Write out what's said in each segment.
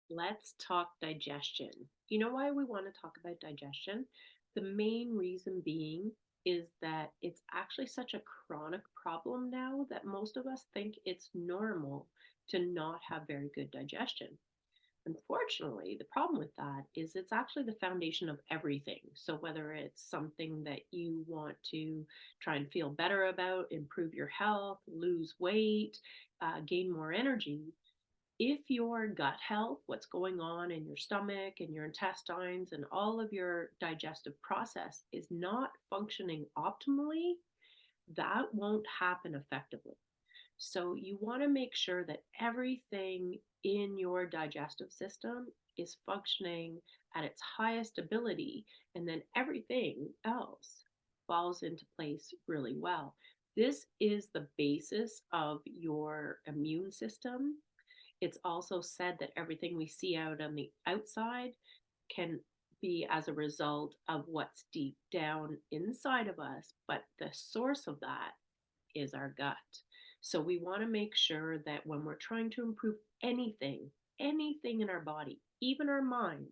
Let's talk digestion. You know why we want to talk about digestion? The main reason being is that it's actually such a chronic problem now that most of us think it's normal to not have very good digestion. Unfortunately, the problem with that is it's actually the foundation of everything. So, whether it's something that you want to try and feel better about, improve your health, lose weight, gain more energy, if your gut health, what's going on in your stomach and your intestines and all of your digestive process is not functioning optimally, that won't happen effectively. So, you want to make sure that everything in your digestive system is functioning at its highest ability, and then everything else falls into place really well. This is the basis of your immune system. It's also said that everything we see out on the outside can be as a result of what's deep down inside of us, but the source of that is our gut. So we want to make sure that when we're trying to improve anything in our body, even our mind,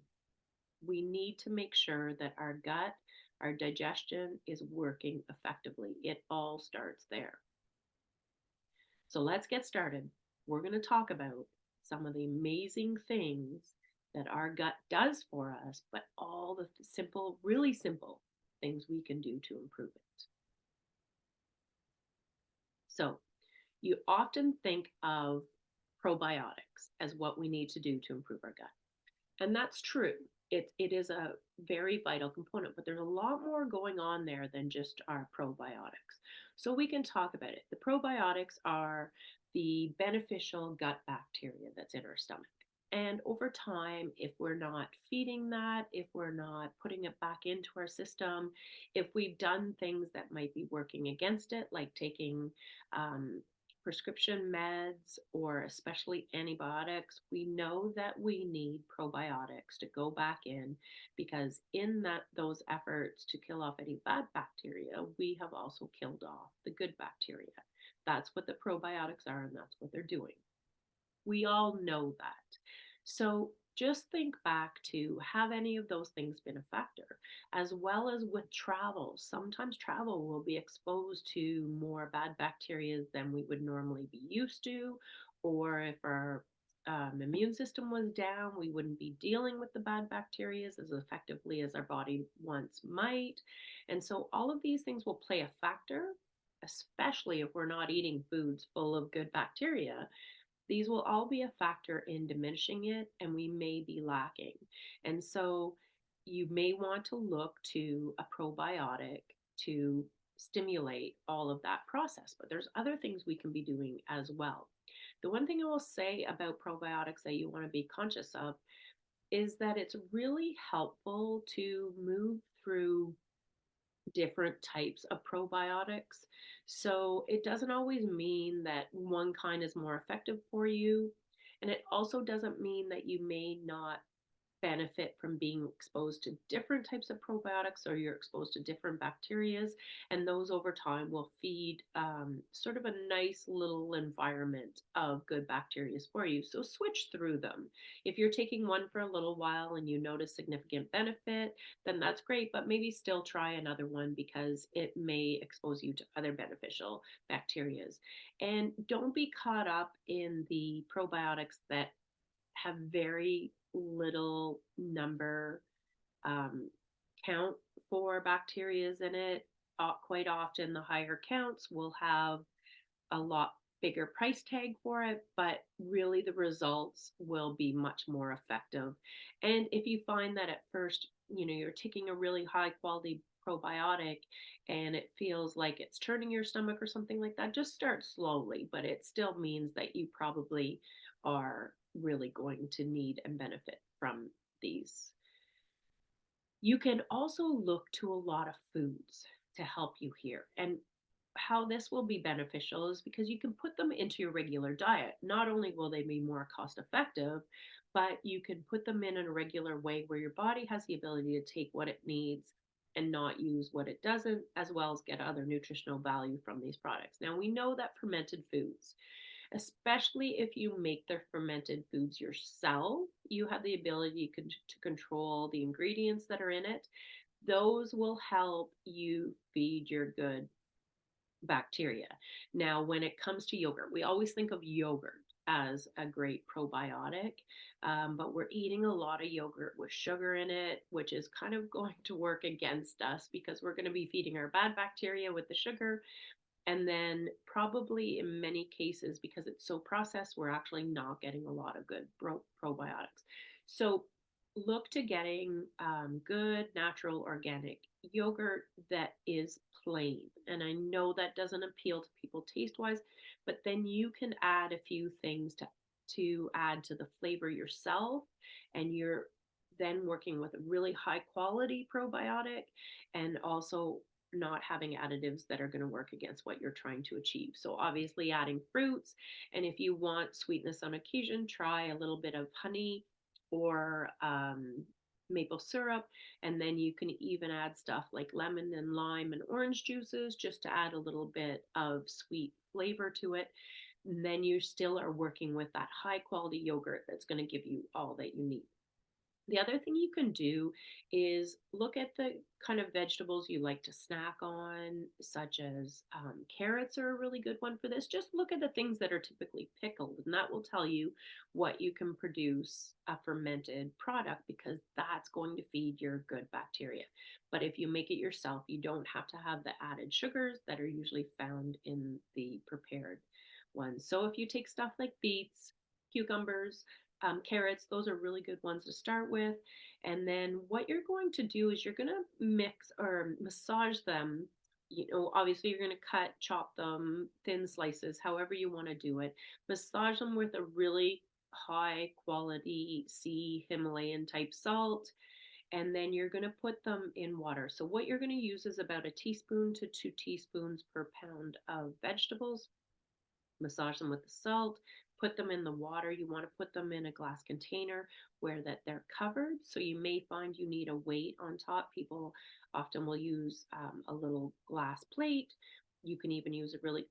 we need to make sure that our gut, our digestion is working effectively. It all starts there. So let's get started. We're going to talk about some of the amazing things that our gut does for us, but all the simple, really simple things we can do to improve it. So, you often think of probiotics as what we need to do to improve our gut. And that's true. It is a very vital component, but there's a lot more going on there than just our probiotics. So we can talk about it. The probiotics are the beneficial gut bacteria that's in our stomach. And over time, if we're not feeding that, if we're not putting it back into our system, if we've done things that might be working against it, like taking um, prescription meds or especially antibiotics, we know that we need probiotics to go back in because in that those efforts to kill off any bad bacteria, we have also killed off the good bacteria. That's what the probiotics are and that's what they're doing. We all know that. So just think back to have any of those things been a factor, as well as with travel. Sometimes travel will be exposed to more bad bacteria than we would normally be used to, or if our immune system was down, we wouldn't be dealing with the bad bacteria as effectively as our body once might. And so all of these things will play a factor, especially if we're not eating foods full of good bacteria. These will all be a factor in diminishing it, and we may be lacking. And so you may want to look to a probiotic to stimulate all of that process, but there's other things we can be doing as well. The one thing I will say about probiotics that you want to be conscious of is that it's really helpful to move through different types of probiotics. So it doesn't always mean that one kind is more effective for you. And it also doesn't mean that you may not benefit from being exposed to different types of probiotics or you're exposed to different bacterias, and those over time will feed sort of a nice little environment of good bacteria for you. So switch through them. If you're taking one for a little while and you notice significant benefit, then that's great, but maybe still try another one because it may expose you to other beneficial bacterias. And don't be caught up in the probiotics that have very little number um, count for bacterias in it. Quite often, the higher counts will have a lot bigger price tag for it, but really the results will be much more effective. And if you find that at first, you're taking a really high quality probiotic and it feels like it's turning your stomach or something like that, just start slowly, but it still means that you probably are really going to need and benefit from these. You can also look to a lot of foods to help you here. And how this will be beneficial is because you can put them into your regular diet. Not only will they be more cost effective, but you can put them in a regular way where your body has the ability to take what it needs and not use what it doesn't, as well as get other nutritional value from these products. Now, we know that fermented foods, especially if you make the fermented foods yourself. You have the ability to control the ingredients that are in it. Those will help you feed your good bacteria. Now, when it comes to yogurt, we always think of yogurt as a great probiotic, but we're eating a lot of yogurt with sugar in it, which is kind of going to work against us because we're going to be feeding our bad bacteria with the sugar. And then, probably in many cases, because it's so processed, we're actually not getting a lot of good probiotics. So, look to getting good, natural, organic yogurt that is plain. And I know that doesn't appeal to people taste wise, but then you can add a few things to add to the flavor yourself. And you're then working with a really high quality probiotic and also not having additives that are going to work against what you're trying to achieve. So, obviously, adding fruits. And if you want sweetness on occasion, try a little bit of honey or maple syrup. And then you can even add stuff like lemon and lime and orange juices just to add a little bit of sweet flavor to it. And then you still are working with that high quality yogurt that's going to give you all that you need. The other thing you can do is look at the kind of vegetables you like to snack on, such as carrots are a really good one for this. Just look at the things that are typically pickled, and that will tell you what you can produce a fermented product because that's going to feed your good bacteria. But if you make it yourself, you don't have to have the added sugars that are usually found in the prepared ones. So if you take stuff like beets, cucumbers, carrots, those are really good ones to start with. And then what you're going to do is you're going to mix or massage them. Obviously, you're going to chop them thin slices, however you want to do it. Massage them with a really high quality sea Himalayan type salt. And then you're going to put them in water. So, what you're going to use is about a teaspoon to 2 teaspoons per pound of vegetables. Massage them with the salt, put them in the water. You want to put them in a glass container where that they're covered. So you may find you need a weight on top. People often will use a little glass plate. You can even use a really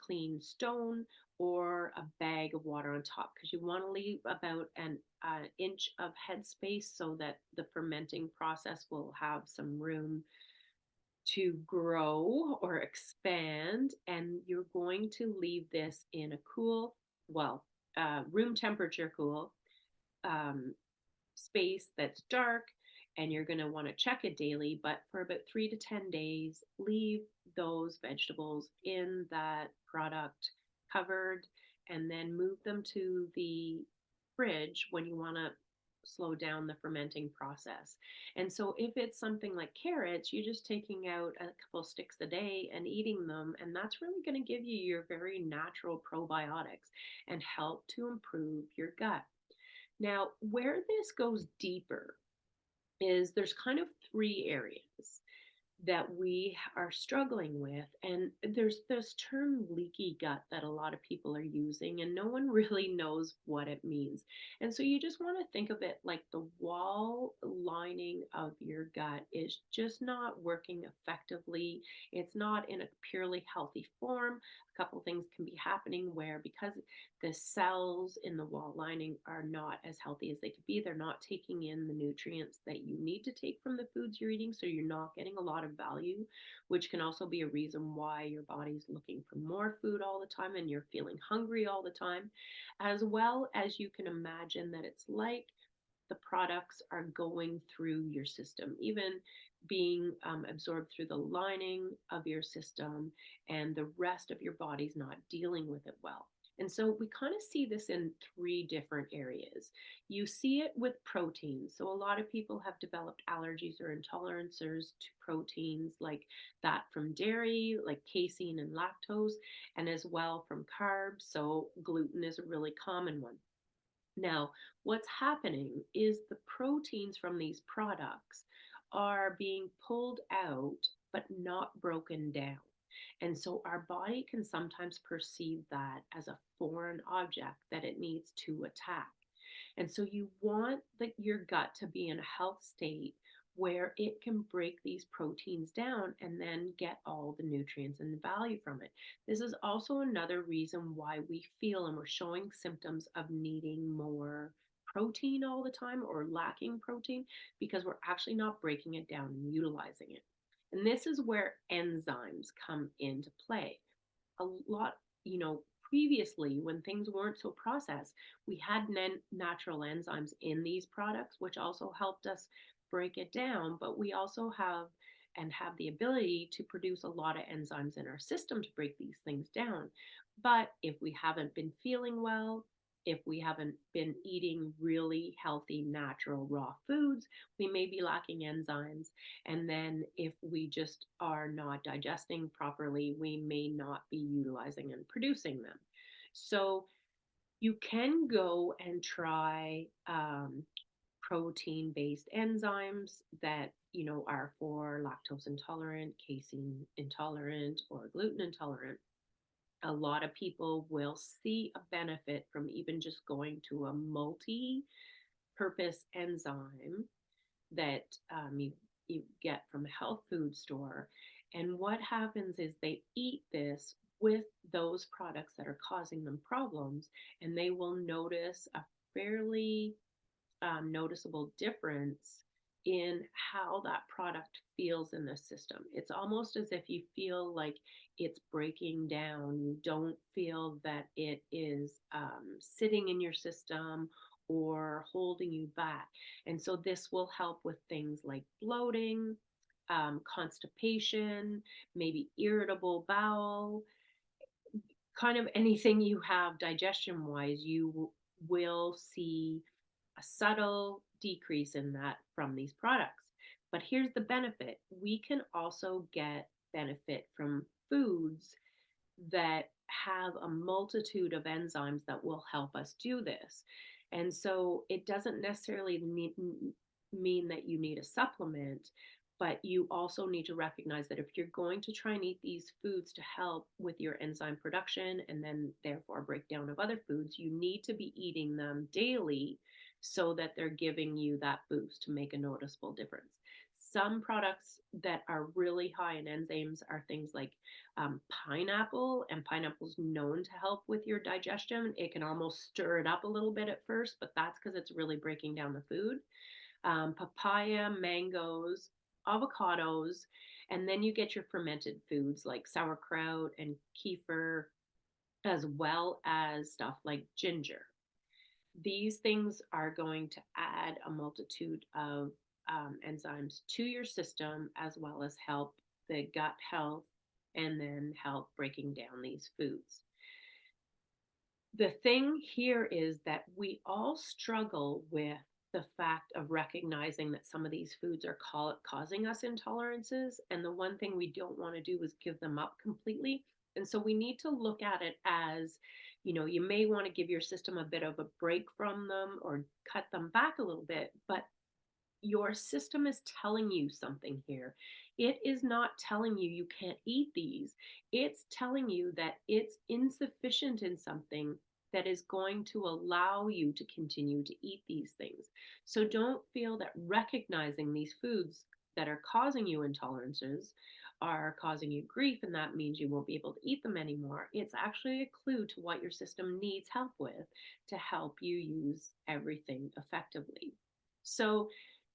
clean stone or a bag of water on top because you want to leave about an inch of headspace so that the fermenting process will have some room to grow or expand, and you're going to leave this in a cool, well, room temperature cool um, space that's dark, and you're going to want to check it daily. But for about 3 to 10 days, leave those vegetables in that product covered, and then move them to the fridge when you want to slow down the fermenting process. And so if it's something like carrots, you're just taking out a couple sticks a day and eating them, and that's really going to give you your very natural probiotics and help to improve your gut. Now, where this goes deeper is there's kind of three areas that we are struggling with. And there's this term leaky gut that a lot of people are using, and no one really knows what it means. And so you just want to think of it like the wall lining of your gut is just not working effectively. It's not in a purely healthy form. A couple things can be happening where, because the cells in the wall lining are not as healthy as they could be, they're not taking in the nutrients that you need to take from the foods you're eating. So you're not getting a lot of value, which can also be a reason why your body's looking for more food all the time and you're feeling hungry all the time. As well as you can imagine that it's like the products are going through your system, even being absorbed through the lining of your system, and the rest of your body's not dealing with it well. And so we kind of see this in three different areas. You see it with proteins. So a lot of people have developed allergies or intolerances to proteins like that from dairy, like casein and lactose, and as well from carbs. So gluten is a really common one. Now, what's happening is the proteins from these products are being pulled out but not broken down. And so our body can sometimes perceive that as a foreign object that it needs to attack. And so you want your gut to be in a health state where it can break these proteins down and then get all the nutrients and value from it. This is also another reason why we feel and we're showing symptoms of needing more protein all the time or lacking protein because we're actually not breaking it down and utilizing it. And this is where enzymes come into play. A lot, previously when things weren't so processed, we had natural enzymes in these products, which also helped us break it down. But we also have the ability to produce a lot of enzymes in our system to break these things down. But if we haven't been feeling well, if we haven't been eating really healthy, natural, raw foods, we may be lacking enzymes. And then if we just are not digesting properly, we may not be utilizing and producing them. So you can go and try protein based enzymes that are for lactose intolerant, casein intolerant, or gluten intolerant. A lot of people will see a benefit from even just going to a multi purpose enzyme that you get from a health food store. And what happens is they eat this with those products that are causing them problems, and they will notice a fairly noticeable difference in how that product feels in the system. It's almost as if you feel like it's breaking down. You don't feel that it is sitting in your system or holding you back. And so this will help with things like bloating, constipation, maybe irritable bowel, kind of anything you have digestion wise, you will see a subtle decrease in that from these products. But here's the benefit: we can also get benefit from foods that have a multitude of enzymes that will help us do this. And so it doesn't necessarily mean that you need a supplement, but you also need to recognize that if you're going to try and eat these foods to help with your enzyme production and then therefore breakdown of other foods, you need to be eating them daily so that they're giving you that boost to make a noticeable difference. Some products that are really high in enzymes are things like pineapple, and pineapple's known to help with your digestion. It can almost stir it up a little bit at first, but that's because it's really breaking down the food. Papaya, mangoes, avocados, and then you get your fermented foods like sauerkraut and kefir, as well as stuff like ginger. These things are going to add a multitude of enzymes to your system, as well as help the gut health and then help breaking down these foods. The thing here is that we all struggle with the fact of recognizing that some of these foods are causing us intolerances. And the one thing we don't want to do is give them up completely. And so we need to look at it as, you may want to give your system a bit of a break from them or cut them back a little bit, but your system is telling you something here. It is not telling you you can't eat these. It's telling you that it's insufficient in something that is going to allow you to continue to eat these things. So don't feel that recognizing these foods that are causing you intolerances are causing you grief and that means you won't be able to eat them anymore. It's actually a clue to what your system needs help with to help you use everything effectively. So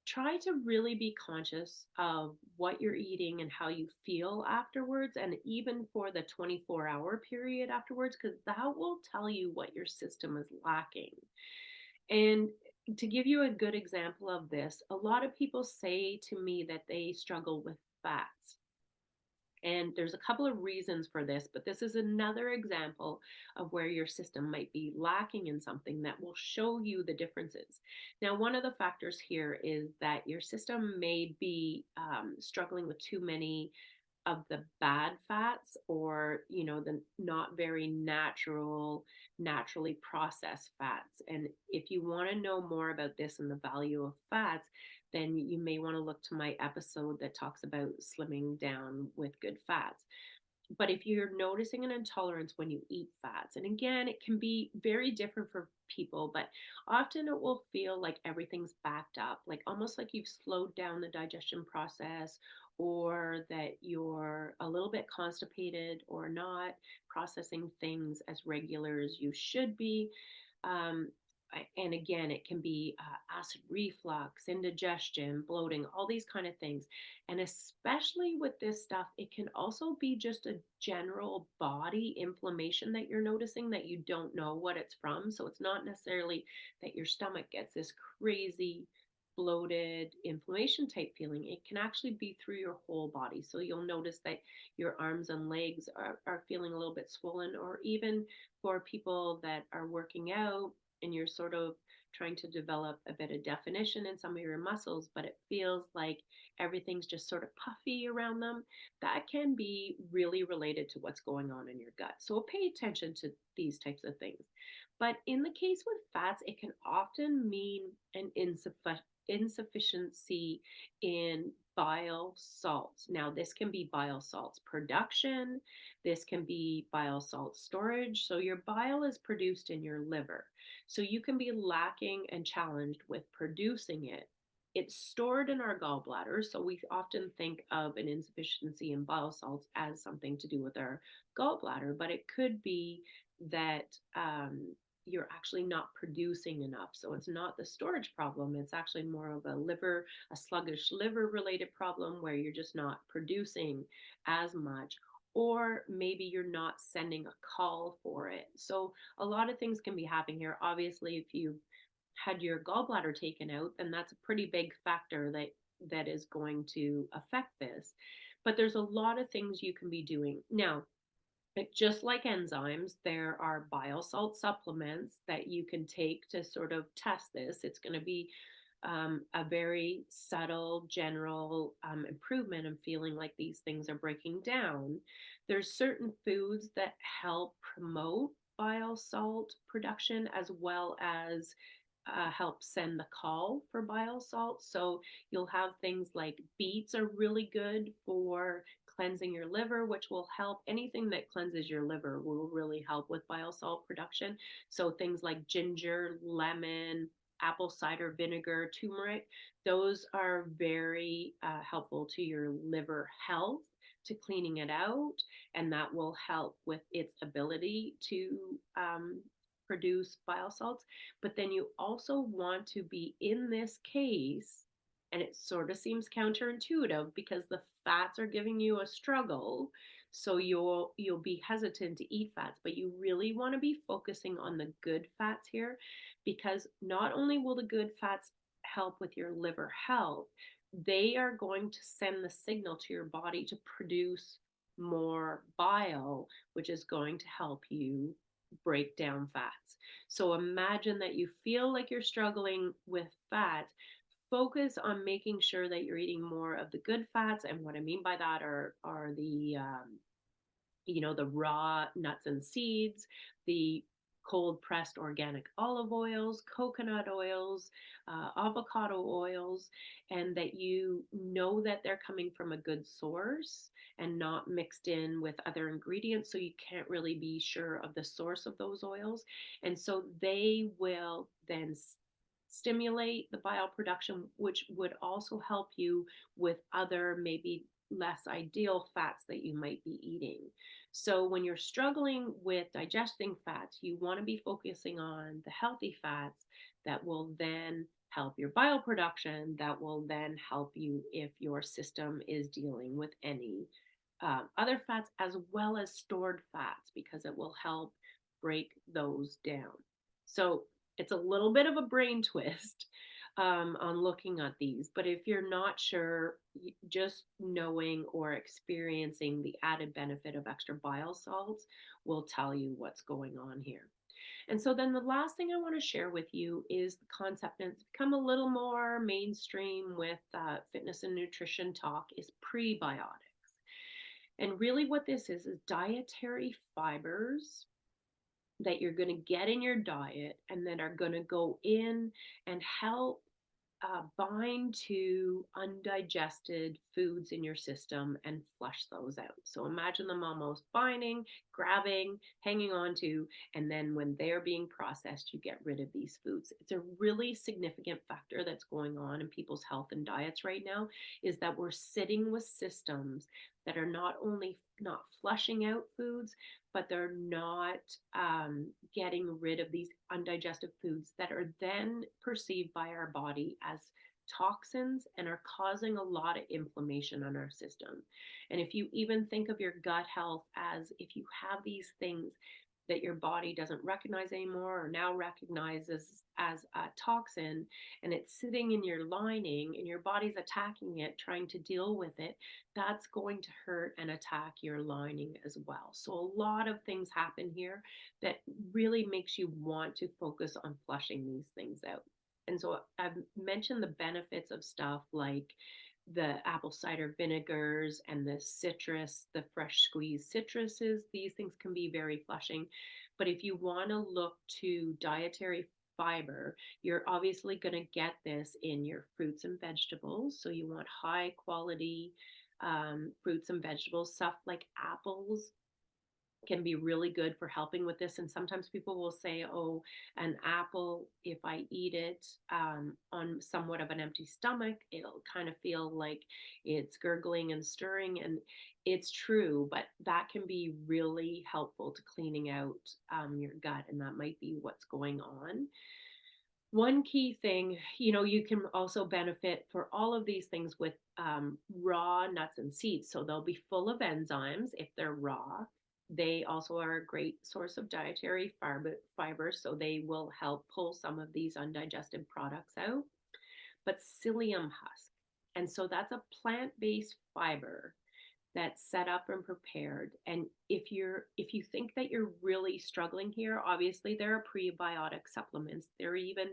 try to really be conscious of what you're eating and how you feel afterwards, and even for the 24-hour period afterwards, because that will tell you what your system is lacking. And to give you a good example of this, a lot of people say to me that they struggle with fats. And there's a couple of reasons for this, but this is another example of where your system might be lacking in something that will show you the differences. Now, one of the factors here is that your system may be struggling with too many of the bad fats, or the not very naturally processed fats. And if you want to know more about this and the value of fats, then you may want to look to my episode that talks about slimming down with good fats. But if you're noticing an intolerance when you eat fats, and again, it can be very different for people, but often it will feel like everything's backed up, like almost like you've slowed down the digestion process, or that you're a little bit constipated or not processing things as regular as you should be. Um, and again, it can be acid reflux, indigestion, bloating, all these kind of things. And especially with this stuff, it can also be just a general body inflammation that you're noticing that you don't know what it's from. So it's not necessarily that your stomach gets this crazy bloated inflammation type feeling. It can actually be through your whole body. So you'll notice that your arms and legs are feeling a little bit swollen, or even for people that are working out and you're sort of trying to develop a bit of definition in some of your muscles, but it feels like everything's just sort of puffy around them, that can be really related to what's going on in your gut. So pay attention to these types of things. But in the case with fats, it can often mean an insufficiency in bile salts. Now, this can be bile salts production, this can be bile salt storage. So, your bile is produced in your liver. So, you can be lacking and challenged with producing it. It's stored in our gallbladder. So, we often think of an insufficiency in bile salts as something to do with our gallbladder, but it could be that you're actually not producing enough. So it's not the storage problem. It's actually more of a sluggish liver related problem where you're just not producing as much. Or maybe you're not sending a call for it. So a lot of things can be happening here. Obviously, if you've had your gallbladder taken out, then that's a pretty big factor that is going to affect this. But there's a lot of things you can be doing. Now, just like enzymes, there are bile salt supplements that you can take to sort of test this. It's going to be a very subtle, general improvement in feeling like these things are breaking down. There's certain foods that help promote bile salt production as well as help send the call for bile salt. So you'll have things like beets are really good for cleansing your liver, which will help. Anything that cleanses your liver will really help with bile salt production. So things like ginger, lemon, apple cider vinegar, turmeric, those are very helpful to your liver health, to cleaning it out, and that will help with its ability to produce bile salts. But then you also want to be in this case, and it sort of seems counterintuitive because the fats are giving you a struggle. So you'll be hesitant to eat fats, but you really want to be focusing on the good fats here, because not only will the good fats help with your liver health, they are going to send the signal to your body to produce more bile, which is going to help you break down fats. So imagine that you feel like you're struggling with fats. Focus on making sure that you're eating more of the good fats. And what I mean by that are the raw nuts and seeds, the cold pressed organic olive oils, coconut oils, avocado oils, and that you know that they're coming from a good source and not mixed in with other ingredients. So you can't really be sure of the source of those oils. And so they will then stimulate the bile production, which would also help you with other maybe less ideal fats that you might be eating. So when you're struggling with digesting fats, you want to be focusing on the healthy fats that will then help your bile production, that will then help you if your system is dealing with any other fats as well as stored fats, because it will help break those down. So it's a little bit of a brain twist on looking at these, but if you're not sure, just knowing or experiencing the added benefit of extra bile salts will tell you what's going on here. And so then the last thing I want to share with you is the concept, and it's become a little more mainstream with fitness and nutrition talk, is prebiotics. And really, what this is dietary fibers that you're going to get in your diet and that are going to go in and help bind to undigested foods in your system and flush those out. So imagine them almost binding, grabbing, hanging on to, and then when they're being processed, you get rid of these foods. It's a really significant factor that's going on in people's health and diets right now is that we're sitting with systems that are not only not flushing out foods, but they're not getting rid of these undigested foods that are then perceived by our body as toxins and are causing a lot of inflammation on our system. And if you even think of your gut health as if you have these things that your body doesn't recognize anymore or now recognizes as a toxin and it's sitting in your lining and your body's attacking it, trying to deal with it, that's going to hurt and attack your lining as well. So a lot of things happen here that really makes you want to focus on flushing these things out. And so I've mentioned the benefits of stuff like the apple cider vinegars and the citrus, the fresh squeezed citruses. These things can be very flushing. But if you want to look to dietary fiber, you're obviously going to get this in your fruits and vegetables. So you want high quality fruits and vegetables, stuff like apples can be really good for helping with this. And sometimes people will say, oh, an apple, if I eat it on somewhat of an empty stomach, it'll kind of feel like it's gurgling and stirring. And it's true, but that can be really helpful to cleaning out your gut. And that might be what's going on. One key thing, you can also benefit for all of these things with raw nuts and seeds. So they'll be full of enzymes if they're raw. They also are a great source of dietary fiber, so they will help pull some of these undigested products out. But psyllium husk, and so that's a plant-based fiber that's set up and prepared. And if you think that you're really struggling here, obviously there are prebiotic supplements. There are even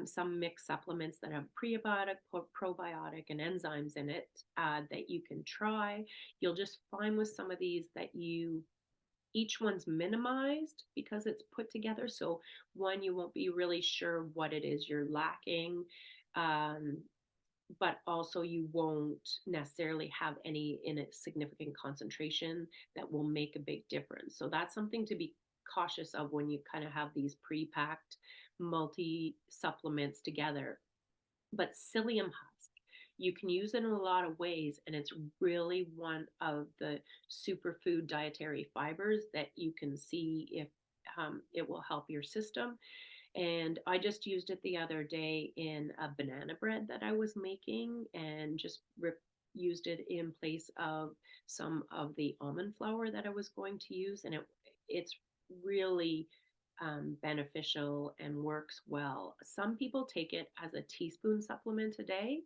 some mixed supplements that have prebiotic, probiotic, and enzymes in it that you can try. You'll just find with some of these that each one's minimized because it's put together. So one, you won't be really sure what it is you're lacking. Um, but also you won't necessarily have any in a significant concentration that will make a big difference. So that's something to be cautious of when you kind of have these pre-packed multi supplements together. But psyllium husk, you can use it in a lot of ways, and it's really one of the superfood dietary fibers that you can see if it will help your system. And I just used it the other day in a banana bread that I was making and just used it in place of some of the almond flour that I was going to use. And it's really beneficial and works well. Some people take it as a teaspoon supplement a day.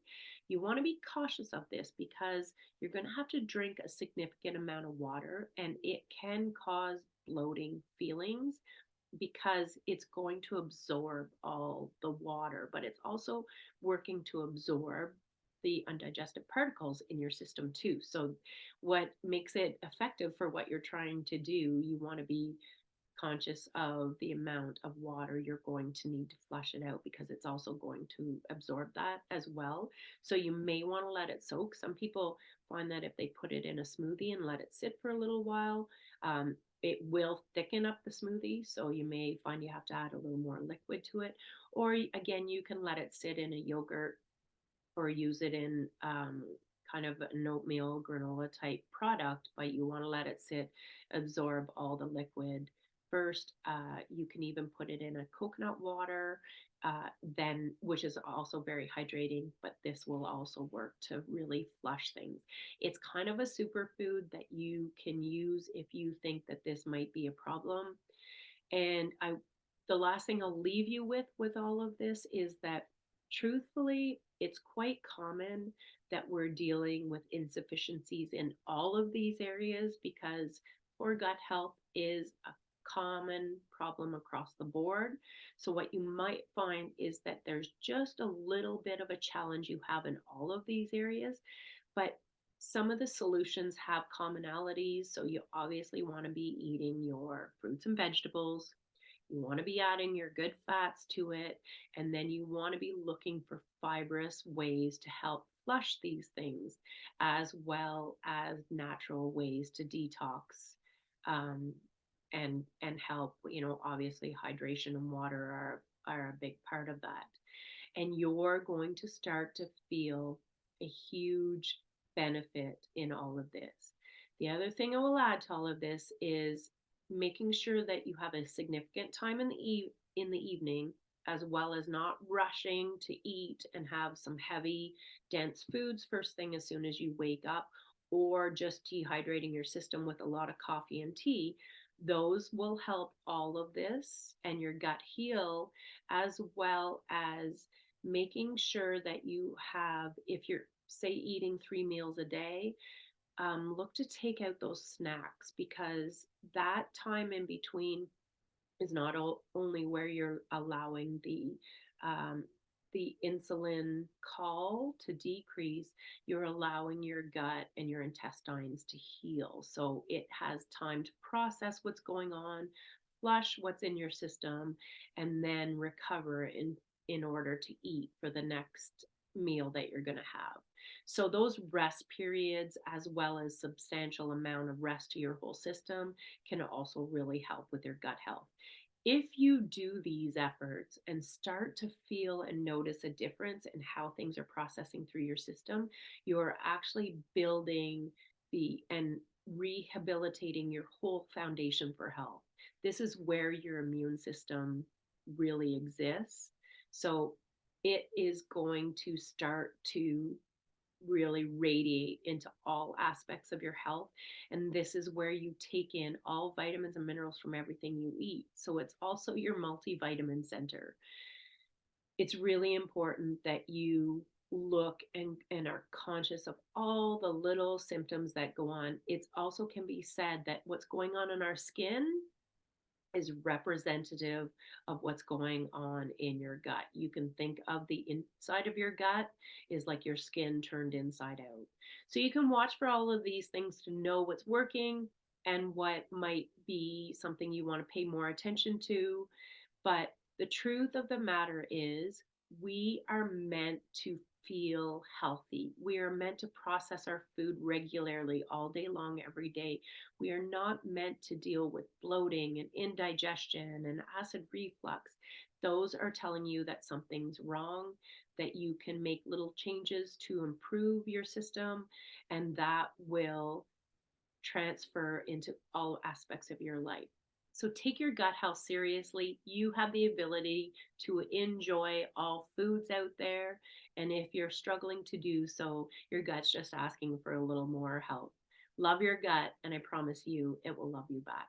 You want to be cautious of this because you're going to have to drink a significant amount of water and it can cause bloating feelings because it's going to absorb all the water, but it's also working to absorb the undigested particles in your system too. So, what makes it effective for what you're trying to do, you want to be conscious of the amount of water you're going to need to flush it out because it's also going to absorb that as well. So you may want to let it soak. Some people find that if they put it in a smoothie and let it sit for a little while, it will thicken up the smoothie. So you may find you have to add a little more liquid to it. Or again, you can let it sit in a yogurt or use it in kind of an oatmeal granola type product, but you want to let it sit, absorb all the liquid first. You can even put it in a coconut water, then which is also very hydrating, but this will also work to really flush things. It's kind of a superfood that you can use if you think that this might be a problem. And the last thing I'll leave you with all of this is that truthfully, it's quite common that we're dealing with insufficiencies in all of these areas because poor gut health is a common problem across the board. So what you might find is that there's just a little bit of a challenge you have in all of these areas, but some of the solutions have commonalities. So you obviously want to be eating your fruits and vegetables. You want to be adding your good fats to it, and then you want to be looking for fibrous ways to help flush these things, as well as natural ways to detox, um, and help. Obviously, hydration and water are a big part of that, and you're going to start to feel a huge benefit in all of this. The other thing I will add to all of this is making sure that you have a significant time in the evening, as well as not rushing to eat and have some heavy dense foods first thing as soon as you wake up, or just dehydrating your system with a lot of coffee and tea. Those will help all of this and your gut heal, as well as making sure that you have, if you're, say, eating 3 meals a day, look to take out those snacks, because that time in between is not only where you're allowing um, the insulin call to decrease, you're allowing your gut and your intestines to heal. So it has time to process what's going on, flush what's in your system, and then recover in order to eat for the next meal that you're going to have. So those rest periods, as well as substantial amount of rest to your whole system, can also really help with your gut health. If you do these efforts and start to feel and notice a difference in how things are processing through your system, you're actually building the and rehabilitating your whole foundation for health. This is where your immune system really exists. So it is going to start to really radiate into all aspects of your health. And this is where you take in all vitamins and minerals from everything you eat. So it's also your multivitamin center. It's really important that you look and are conscious of all the little symptoms that go on. It's also can be said that what's going on in our skin is representative of what's going on in your gut. You can think of the inside of your gut is like your skin turned inside out. So you can watch for all of these things to know what's working and what might be something you want to pay more attention to. But the truth of the matter is, we are meant to feel healthy. We are meant to process our food regularly all day long, every day. We are not meant to deal with bloating and indigestion and acid reflux. Those are telling you that something's wrong, that you can make little changes to improve your system, and that will transfer into all aspects of your life. So take your gut health seriously. You have the ability to enjoy all foods out there. And if you're struggling to do so, your gut's just asking for a little more help. Love your gut, and I promise you it will love you back.